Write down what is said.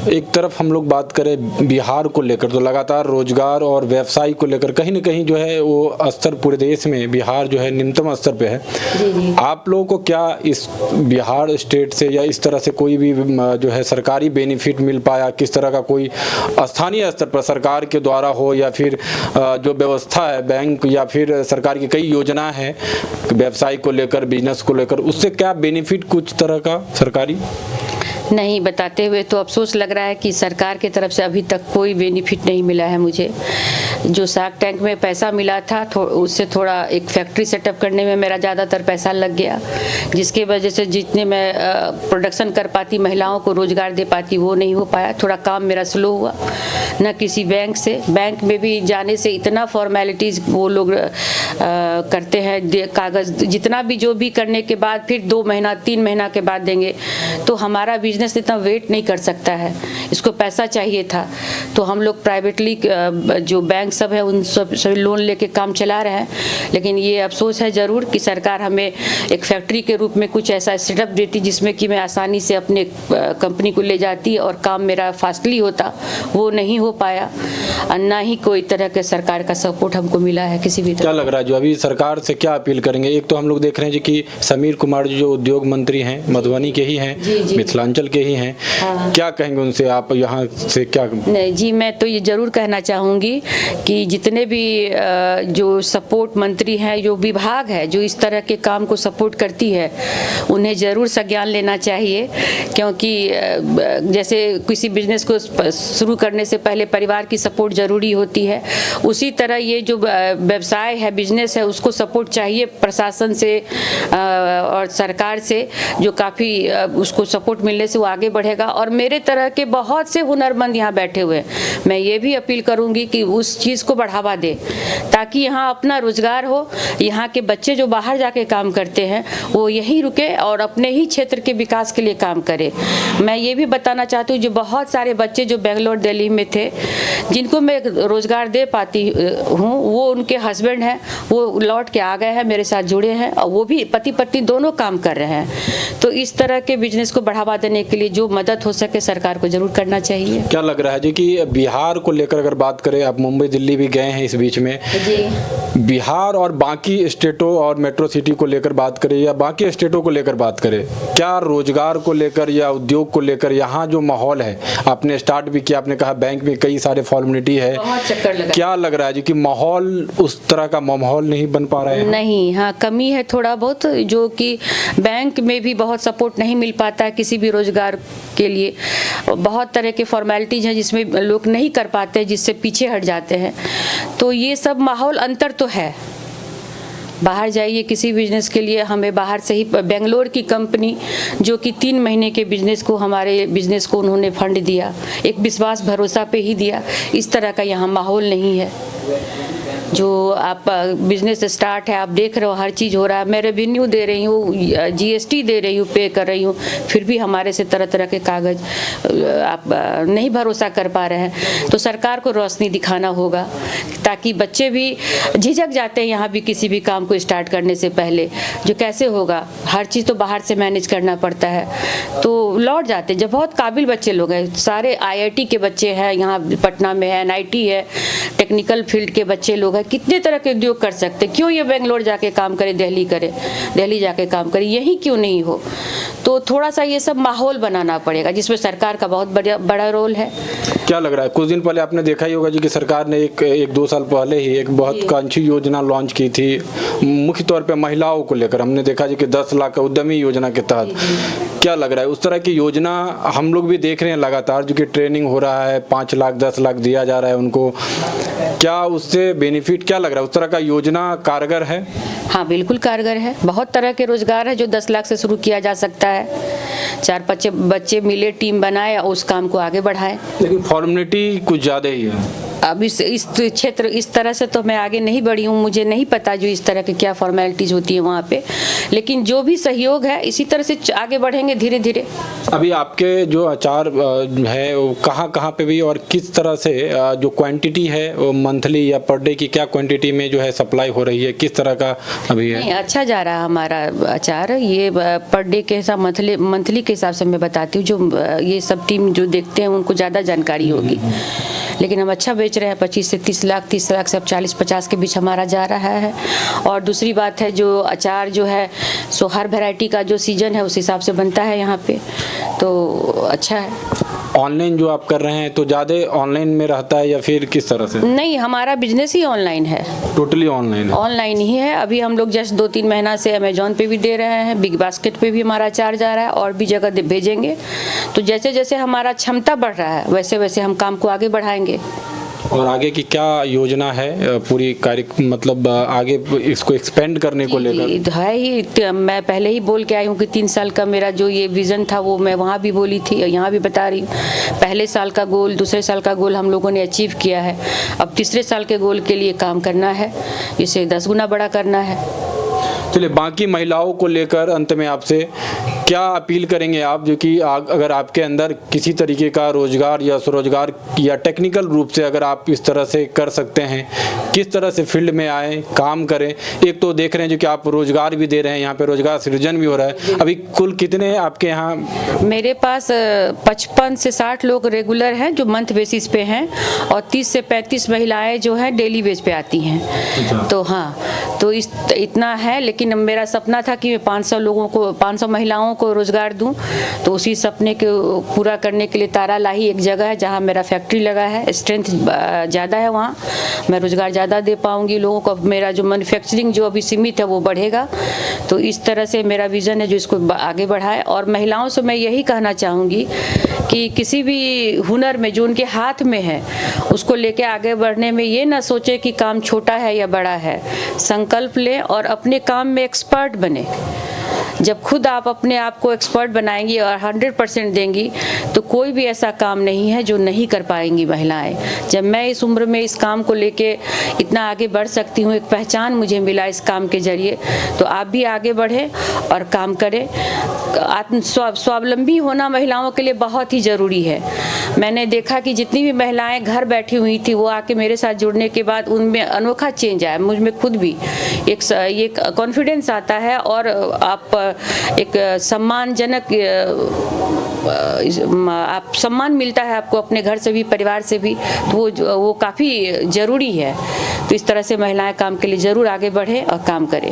एक तरफ हम लोग बात करें बिहार को लेकर तो लगातार रोजगार और व्यवसाय को लेकर कहीं न कहीं जो है वो स्तर पूरे देश में बिहार जो है निम्नतम स्तर पे है। जी। आप लोगों को क्या इस बिहार स्टेट से या इस तरह से कोई भी जो है सरकारी बेनिफिट मिल पाया? किस तरह का कोई स्थानीय स्तर पर सरकार के द्वारा हो या फिर जो व्यवस्था है बैंक या फिर सरकार की कई योजना है व्यवसाय को लेकर, बिजनेस को लेकर, उससे क्या बेनिफिट कुछ तरह का सरकारी नहीं बताते हुए तो अफसोस लग रहा है कि सरकार की तरफ से अभी तक कोई बेनिफिट नहीं मिला है मुझे। जो शार्क टैंक में पैसा मिला था उससे थोड़ा एक फैक्ट्री सेटअप करने में मेरा ज़्यादातर पैसा लग गया, जिसकी वजह से जितने मैं प्रोडक्शन कर पाती, महिलाओं को रोज़गार दे पाती, वो नहीं हो पाया। थोड़ा काम मेरा स्लो हुआ। न किसी बैंक में भी जाने से इतना फॉर्मेलिटीज़ वो लोग करते हैं, कागज़ जितना भी जो भी करने के बाद फिर 2 महीना 3 महीना के बाद देंगे, तो हमारा बिजनेस इतना वेट नहीं कर सकता है। इसको पैसा चाहिए था, तो हम लोग प्राइवेटली जो बैंक सब है उन सभी लोन लेके काम चला रहे हैं। लेकिन ये अफसोस है ज़रूर कि सरकार हमें एक फैक्ट्री के रूप में कुछ ऐसा सेटअप देती जिसमें कि मैं आसानी से अपने कंपनी को ले जाती और काम मेरा फास्टली होता, वो नहीं हो पाया। ना ही कोई तरह के सरकार का सपोर्ट हमको मिला है किसी भी तरह। क्या लग रहा है जो अभी सरकार से क्या अपील करेंगे? एक तो हम लोग देख रहे हैं जी कि समीर कुमार जो उद्योग मंत्री हैं, मधुबनी के ही हैं, मिथिलांचल के ही हैं। हाँ। क्या कहेंगे उनसे आप यहाँ से क्या? नहीं जी, मैं तो ये ज़रूर कहना चाहूँगी कि जितने भी जो सपोर्ट मंत्री हैं, जो विभाग है जो इस तरह के काम को सपोर्ट करती है, उन्हें ज़रूर संज्ञान लेना चाहिए। क्योंकि जैसे किसी बिजनेस को शुरू करने से पहले परिवार की सपोर्ट ज़रूरी होती है, उसी तरह ये जो व्यवसाय है, बिजनेस है, उसको सपोर्ट चाहिए प्रशासन से और सरकार से, जो काफ़ी उसको सपोर्ट मिलने से वो आगे बढ़ेगा। और मेरे तरह के बहुत से हुनरमंद यहाँ बैठे हुए हैं, मैं ये भी अपील करूँगी कि उस चीज़ को बढ़ावा दे ताकि यहाँ अपना रोजगार हो। यहाँ के बच्चे जो बाहर जाके काम करते हैं वो यहीं रुके और अपने ही क्षेत्र के विकास के लिए काम करे। मैं ये भी बताना चाहती हूँ, जो बहुत सारे बच्चे जो बेंगलोर दिल्ली में थे, जिनको मैं रोजगार दे पाती हूँ, वो उनके हस्बैंड हैं, वो लौट के आ गए हैं, मेरे साथ जुड़े हैं और वो भी पति पत्नी दोनों काम कर रहे हैं। तो इस तरह के बिजनेस को बढ़ावा देने के लिए जो मदद हो सके सरकार को जरूर करना चाहिए। क्या लग रहा है जी कि बिहार को लेकर अगर बात करें, आप मुंबई दिल्ली भी गए हैं इस बीच में जी, बिहार और बाकी स्टेटों और मेट्रो सिटी को लेकर बात करें या बाकी स्टेटों को लेकर बात करें, क्या रोजगार को लेकर या उद्योग को लेकर यहाँ जो माहौल है, आपने स्टार्ट भी किया, आपने कहा बैंक में कई सारे फॉर्मेलिटी है, बहुत चक्कर लगा। क्या लग रहा है जी कि माहौल उस तरह का माहौल नहीं बन पा रहा है? नहीं, हाँ कमी है थोड़ा बहुत, जो कि बैंक में भी बहुत सपोर्ट नहीं मिल पाता है किसी भी रोजगार के लिए। बहुत तरह के फॉर्मेलिटीज हैं जिसमें लोग नहीं कर पाते, जिससे पीछे हट जाते हैं। तो ये सब माहौल अंतर तो है। बाहर जाइए किसी बिजनेस के लिए, हमें बाहर से ही बेंगलोर की कंपनी जो कि 3 महीने के बिजनेस को, हमारे बिजनेस को उन्होंने फंड दिया, एक विश्वास भरोसा पे ही दिया। इस तरह का यहाँ माहौल नहीं है। जो आप बिजनेस स्टार्ट है, आप देख रहे हो हर चीज़ हो रहा है, मैं रेवेन्यू दे रही हूँ, GST दे रही हूँ, पे कर रही हूँ, फिर भी हमारे से तरह तरह के कागज़ आप नहीं भरोसा कर पा रहे हैं। तो सरकार को रोशनी दिखाना होगा ताकि बच्चे भी झिझक जाते हैं यहाँ भी किसी भी काम को स्टार्ट करने से पहले, जो कैसे होगा, हर चीज़ तो बाहर से मैनेज करना पड़ता है, तो लौट जाते। जब बहुत काबिल बच्चे लोग हैं, सारे IIT के बच्चे हैं, यहाँ पटना में है, NIT है, टेक्निकल फील्ड के बच्चे लोग हैं, कितने तरह के उद्योग कर सकते। क्यों ये बेंगलोर जाके काम करे, दिल्ली जाके काम करे, यही क्यों नहीं हो? तो थोड़ा सा ये सब माहौल बनाना पड़ेगा, जिसमें सरकार का बहुत बड़ा रोल है। क्या लग रहा है, कुछ दिन पहले आपने देखा ही होगा जी कि सरकार ने एक 2 साल पहले ही एक बहुत कांची योजना लॉन्च की थी, मुख्य तौर पे महिलाओं को लेकर। हमने देखा जी कि 10 लाख उद्यमी योजना के तहत। क्या लग रहा है, उस तरह की योजना हम लोग भी देख रहे हैं लगातार, जो कि ट्रेनिंग हो रहा है, 5 लाख 10 लाख दिया जा रहा है उनको, क्या उससे बेनिफिट क्या लग रहा है? उस तरह का योजना कारगर है? हाँ बिल्कुल कारगर है। बहुत तरह के रोजगार है जो 10 लाख से शुरू किया जा सकता है। 4-5 बच्चे मिले, टीम बनाए और उस काम को आगे बढ़ाए। लेकिन फॉर्मेलिटी कुछ ज़्यादा ही है। अब इस क्षेत्र इस तरह से तो मैं आगे नहीं बढ़ी हूँ, मुझे नहीं पता जो इस तरह की क्या फॉर्मेलिटीज होती है वहाँ पे, लेकिन जो भी सहयोग है इसी तरह से आगे बढ़ेंगे धीरे धीरे। अभी आपके जो अचार है वो कहाँ कहाँ पे भी और किस तरह से जो क्वांटिटी है वो मंथली या पर डे की क्या क्वांटिटी में जो है सप्लाई हो रही है, किस तरह का अभी है? नहीं, अच्छा जा रहा है हमारा अचार। ये पर डे के हिसाब मंथली के हिसाब से मैं बताती हूँ, जो ये सब टीम जो देखते हैं उनको ज़्यादा जानकारी होगी, लेकिन हम अच्छा बेच रहे हैं। 25 से 30 लाख, 30 लाख से अब 40-50 के बीच हमारा जा रहा है। और दूसरी बात है जो अचार जो है सो हर वैरायटी का जो सीजन है उस हिसाब से बनता है यहाँ पे, तो अच्छा है। ऑनलाइन जो आप कर रहे हैं तो ज़्यादा ऑनलाइन में रहता है या फिर किस तरह से? नहीं, हमारा बिजनेस ही ऑनलाइन है, टोटली ऑनलाइन है। ऑनलाइन ही है। अभी हम लोग जस्ट 2-3 महीना से अमेजोन पे भी दे रहे हैं, बिग बास्केट पे भी हमारा अचार जा रहा है, और भी जगह भेजेंगे। तो जैसे जैसे हमारा क्षमता बढ़ रहा है वैसे वैसे हम काम को आगे बढ़ाएंगे। और आगे की क्या योजना है पूरी कार्य, मतलब आगे इसको एक्सपेंड करने को लेकर? है ही, मैं पहले ही बोल के आई हूँ कि 3 साल का मेरा जो ये विज़न था वो मैं वहाँ भी बोली थी, यहाँ भी बता रही हूँ। पहले साल का गोल, दूसरे साल का गोल हम लोगों ने अचीव किया है। अब तीसरे साल के गोल के लिए काम करना है, इसे 10 गुना बड़ा करना है। चलिए, बाकी महिलाओं को लेकर अंत में आपसे क्या अपील करेंगे आप, जो कि अगर आपके अंदर किसी तरीके का रोजगार या स्वरोजगार या टेक्निकल रूप से अगर आप इस तरह से कर सकते हैं, किस तरह से फील्ड में आए, काम करें? एक तो देख रहे हैं जो कि आप रोजगार भी दे रहे हैं, यहाँ पे रोजगार सृजन भी हो रहा है। अभी कुल कितने हैं आपके यहाँ? मेरे पास 55 से 60 लोग रेगुलर हैं जो मंथ बेसिस पे हैं, और 30 से 35 महिलाएं जो हैं डेली बेस पे आती हैं। तो हाँ, तो इतना है, लेकिन मेरा सपना था कि मैं 500 महिलाओं को रोजगार दूं। तो उसी सपने को पूरा करने के लिए तारालाही एक जगह है जहां मेरा फैक्ट्री लगा है, स्ट्रेंथ ज़्यादा है, वहां मैं रोजगार ज़्यादा दे पाऊंगी लोगों को। मेरा जो मैन्युफैक्चरिंग जो अभी सीमित है वो बढ़ेगा। तो इस तरह से मेरा विज़न है जो इसको आगे बढ़ाए। और महिलाओं से मैं यही कहना चाहूँगी कि किसी भी हुनर में जो उनके हाथ में है उसको लेके आगे बढ़ने में ये ना सोचे कि काम छोटा है या बड़ा है। संकल्प लें और अपने काम में एक्सपर्ट बने। जब खुद आप अपने आप को एक्सपर्ट बनाएंगी और 100% देंगी तो कोई भी ऐसा काम नहीं है जो नहीं कर पाएंगी महिलाएं। जब मैं इस उम्र में इस काम को लेके इतना आगे बढ़ सकती हूँ, एक पहचान मुझे मिला इस काम के जरिए, तो आप भी आगे बढ़ें और काम करें। स्वावलंबी होना महिलाओं के लिए बहुत ही ज़रूरी है। मैंने देखा कि जितनी भी महिलाएं घर बैठी हुई थी वो आके मेरे साथ जुड़ने के बाद उनमें अनोखा चेंज आया। मुझ में खुद भी एक कॉन्फिडेंस आता है, और आप एक सम्मानजनक आप सम्मान मिलता है आपको अपने घर से भी, परिवार से भी, तो वो काफ़ी ज़रूरी है। तो इस तरह से महिलाएं काम के लिए ज़रूर आगे बढ़े और काम करें।